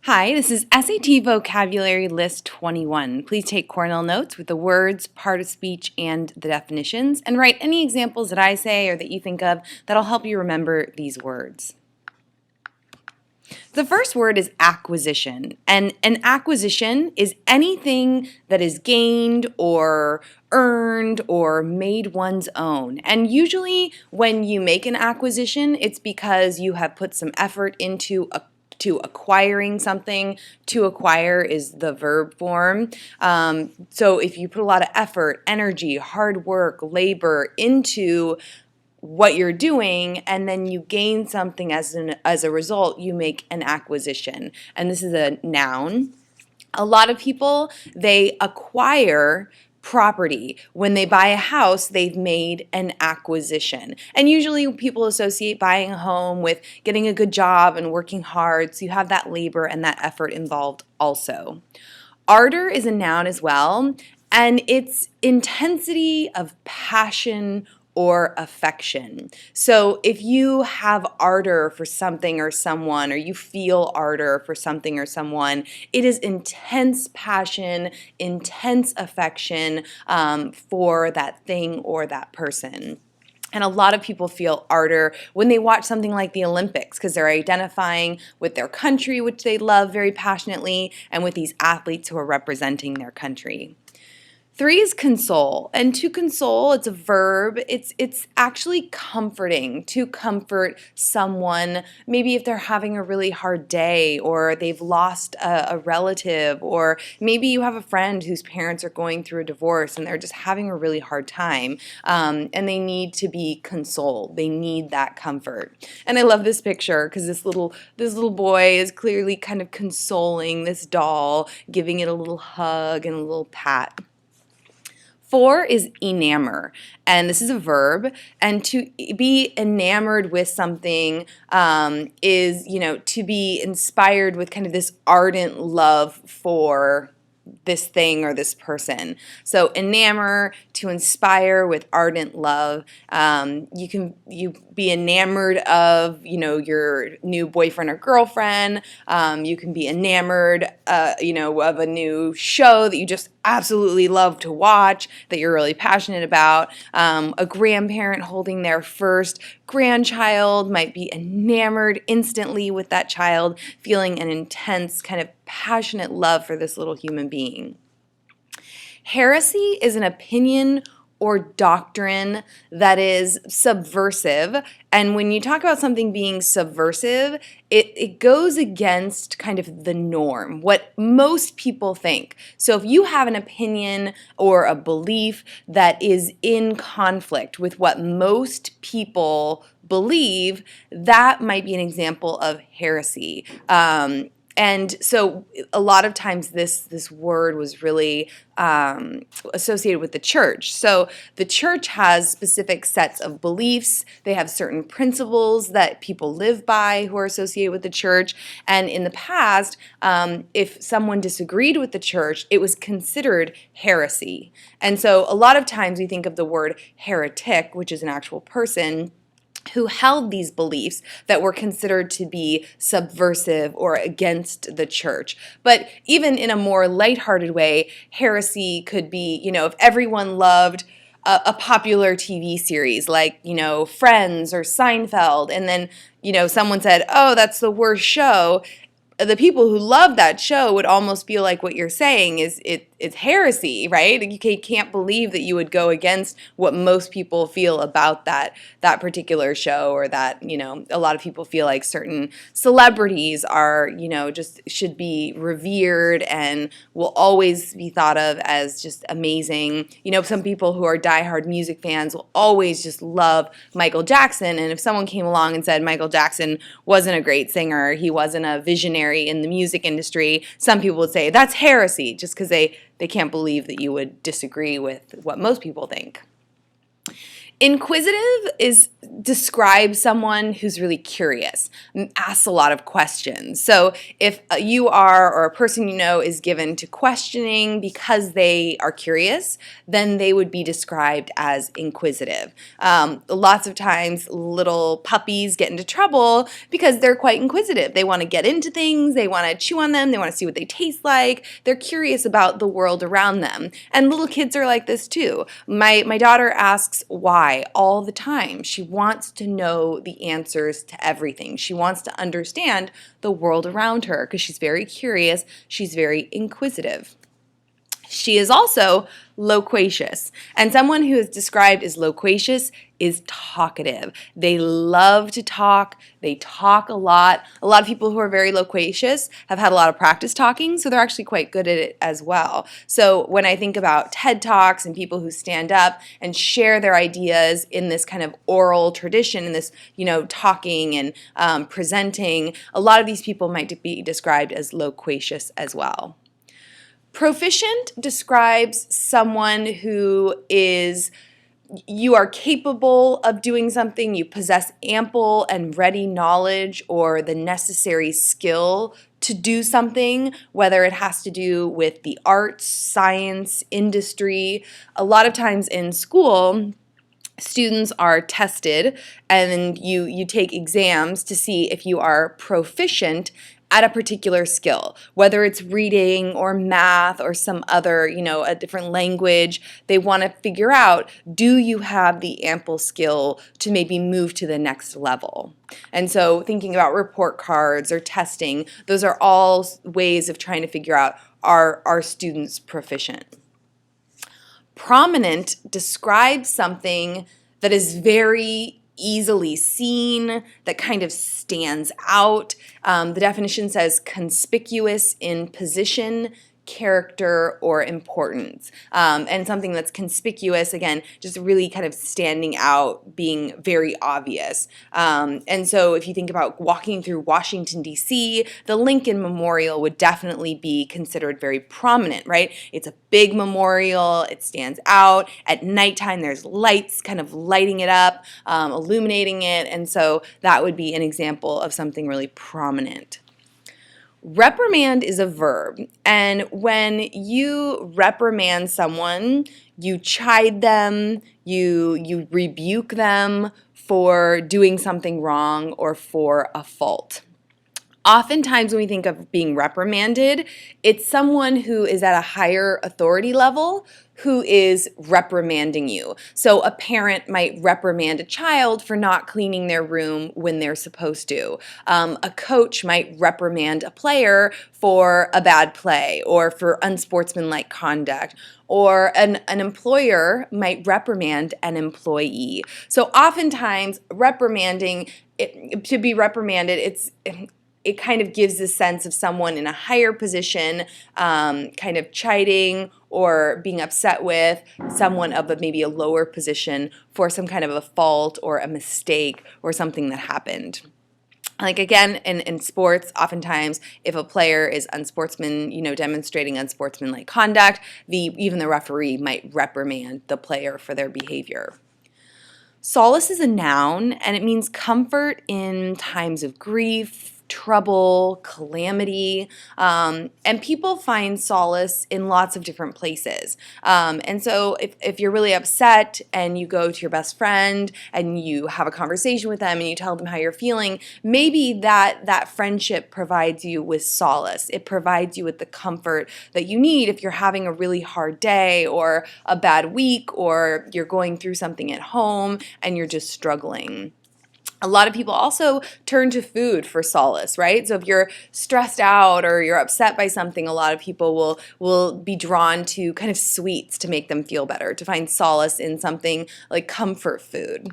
Hi, this is SAT Vocabulary List 21. Please take Cornell notes with the words, part of speech, and the definitions, and write any examples that I say or that you think of that'll help you remember these words. The first word is acquisition, and an acquisition is anything that is gained or earned or made one's own. And usually when you make an acquisition, it's because you have put some effort into acquiring something. To acquire is the verb form. So if you put a lot of effort, energy, hard work, labor into what you're doing, and then you gain something as a result, you make an acquisition. And this is a noun. A lot of people, they acquire property. When they buy a house, they've made an acquisition. And usually people associate buying a home with getting a good job and working hard, so you have that labor and that effort involved also. Ardor is a noun as well, and it's intensity of passion or affection. So if you have ardor for something or someone, or you feel ardor for something or someone, it is intense passion, intense affection for that thing or that person. And a lot of people feel ardor when they watch something like the Olympics because they're identifying with their country, which they love very passionately, and with these athletes who are representing their country. 3 is console, and to console, it's a verb. It's actually comforting, to comfort someone, maybe if they're having a really hard day or they've lost a relative, or maybe you have a friend whose parents are going through a divorce and they're just having a really hard time, and they need to be consoled. They need that comfort. And I love this picture because this little boy is clearly kind of consoling this doll, giving it a little hug and a little pat. 4 is enamor, and this is a verb, and to be enamored with something is, to be inspired with kind of this ardent love for this thing or this person. So enamor, to inspire with ardent love. You be enamored of, your new boyfriend or girlfriend. You can be enamored, of a new show that you just absolutely love to watch, that you're really passionate about. A grandparent holding their first grandchild might be enamored instantly with that child, feeling an intense kind of passionate love for this little human being. Heresy is an opinion or doctrine that is subversive. And when you talk about something being subversive, it goes against kind of the norm, what most people think. So if you have an opinion or a belief that is in conflict with what most people believe, that might be an example of heresy. And so a lot of times this word was really associated with the church. So the church has specific sets of beliefs. They have certain principles that people live by who are associated with the church. And in the past, if someone disagreed with the church, it was considered heresy. And so a lot of times we think of the word heretic, which is an actual person who held these beliefs that were considered to be subversive or against the church. But even in a more lighthearted way, heresy could be, if everyone loved a popular TV series like, Friends or Seinfeld, and then, someone said, oh, that's the worst show, the people who love that show would almost feel like what you're saying is it's heresy, right? You can't believe that you would go against what most people feel about that particular show, or that, a lot of people feel like certain celebrities are, just should be revered and will always be thought of as just amazing. Some people who are diehard music fans will always just love Michael Jackson, and if someone came along and said Michael Jackson wasn't a great singer, he wasn't a visionary in the music industry, some people would say that's heresy, just because they can't believe that you would disagree with what most people think. Inquisitive describes someone who's really curious, asks a lot of questions. So if you are, or a person you know is given to questioning because they are curious, then they would be described as inquisitive. Lots of times little puppies get into trouble because they're quite inquisitive. They want to get into things, they want to chew on them, they want to see what they taste like. They're curious about the world around them. And little kids are like this too. My daughter asks why all the time. She wants to know the answers to everything. She wants to understand the world around her because she's very curious. She's very inquisitive. She is also loquacious, and someone who is described as loquacious is talkative. They love to talk. They talk a lot. A lot of people who are very loquacious have had a lot of practice talking, so they're actually quite good at it as well. So when I think about TED Talks and people who stand up and share their ideas in this kind of oral tradition, in this, talking and presenting, a lot of these people might be described as loquacious as well. Proficient describes someone who you are capable of doing something, you possess ample and ready knowledge or the necessary skill to do something, whether it has to do with the arts, science, industry. A lot of times in school, students are tested and you take exams to see if you are proficient at a particular skill, whether it's reading or math or some other, a different language. They want to figure out, do you have the ample skill to maybe move to the next level? And so thinking about report cards or testing, those are all ways of trying to figure out, are students proficient? Prominent describes something that is very easily seen, that kind of stands out. The definition says conspicuous in position, character, or importance. And something that's conspicuous, again, just really kind of standing out, being very obvious. And so if you think about walking through Washington, D.C., the Lincoln Memorial would definitely be considered very prominent, right? It's a big memorial, it stands out. At nighttime, there's lights kind of lighting it up, illuminating it, and so that would be an example of something really prominent. Reprimand is a verb, and when you reprimand someone, you chide them, you rebuke them for doing something wrong or for a fault. Oftentimes when we think of being reprimanded, it's someone who is at a higher authority level who is reprimanding you. So a parent might reprimand a child for not cleaning their room when they're supposed to. A coach might reprimand a player for a bad play or for unsportsmanlike conduct. Or an employer might reprimand an employee. So oftentimes reprimanding, to be reprimanded, it kind of gives a sense of someone in a higher position, kind of chiding or being upset with someone of maybe a lower position for some kind of a fault or a mistake or something that happened. Like again, in sports, oftentimes if a player is demonstrating unsportsmanlike conduct, even the referee might reprimand the player for their behavior. Solace is a noun, and it means comfort in times of grief, trouble, calamity, and people find solace in lots of different places. And so if you're really upset and you go to your best friend and you have a conversation with them and you tell them how you're feeling, maybe that friendship provides you with solace. It provides you with the comfort that you need if you're having a really hard day or a bad week or you're going through something at home and you're just struggling. A lot of people also turn to food for solace, right? So if you're stressed out or you're upset by something, a lot of people will be drawn to kind of sweets to make them feel better, to find solace in something like comfort food.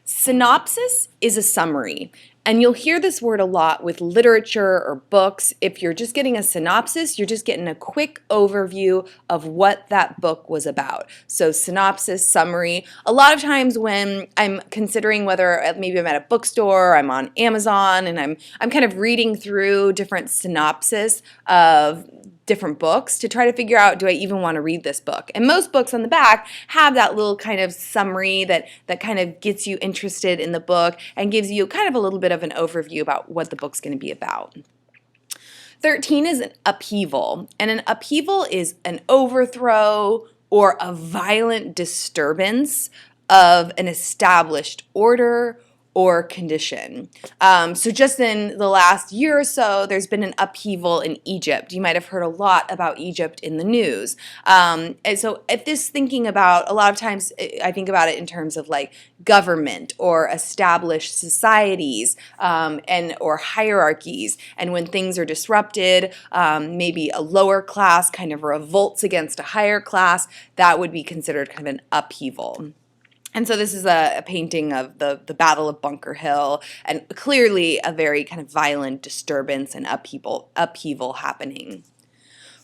Synopsis is a summary. And you'll hear this word a lot with literature or books. If you're just getting a synopsis, you're just getting a quick overview of what that book was about. So synopsis, summary. A lot of times when I'm considering whether maybe I'm at a bookstore, I'm on Amazon, and I'm kind of reading through different synopsis of different books to try to figure out, do I even want to read this book? And most books on the back have that little kind of summary that kind of gets you interested in the book and gives you kind of a little bit of an overview about what the book's going to be about. 13 is an upheaval, and an upheaval is an overthrow or a violent disturbance of an established order or condition. So just in the last year or so, there's been an upheaval in Egypt. You might have heard a lot about Egypt in the news. And so if this thinking about, a lot of times I think about it in terms of like government or established societies or hierarchies. And when things are disrupted, maybe a lower class kind of revolts against a higher class, that would be considered kind of an upheaval. And so this is a painting of the Battle of Bunker Hill, and clearly a very kind of violent disturbance and upheaval happening.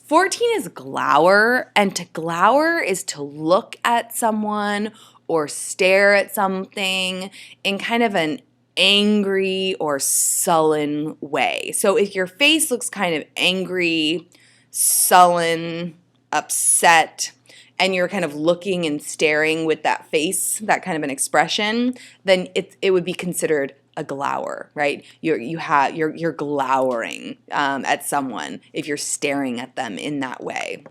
14 is glower, and to glower is to look at someone or stare at something in kind of an angry or sullen way. So if your face looks kind of angry, sullen, upset, and you're kind of looking and staring with that face, that kind of an expression, then it would be considered a glower, right? You're glowering at someone if you're staring at them in that way.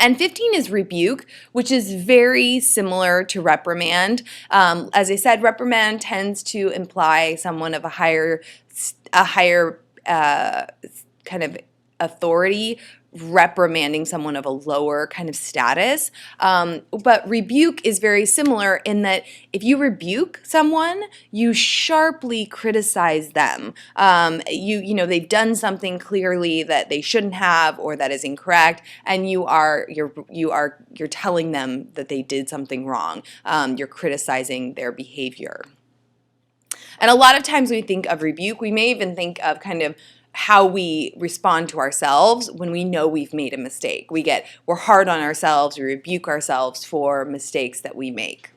And 15 is rebuke, which is very similar to reprimand. As I said, reprimand tends to imply someone of a higher kind of authority reprimanding someone of a lower kind of status. But rebuke is very similar in that if you rebuke someone, you sharply criticize them. They've done something clearly that they shouldn't have or that is incorrect, and you're telling them that they did something wrong. You're criticizing their behavior. And a lot of times when we think of rebuke, we may even think of kind of how we respond to ourselves when we know we've made a mistake. We're hard on ourselves, we rebuke ourselves for mistakes that we make.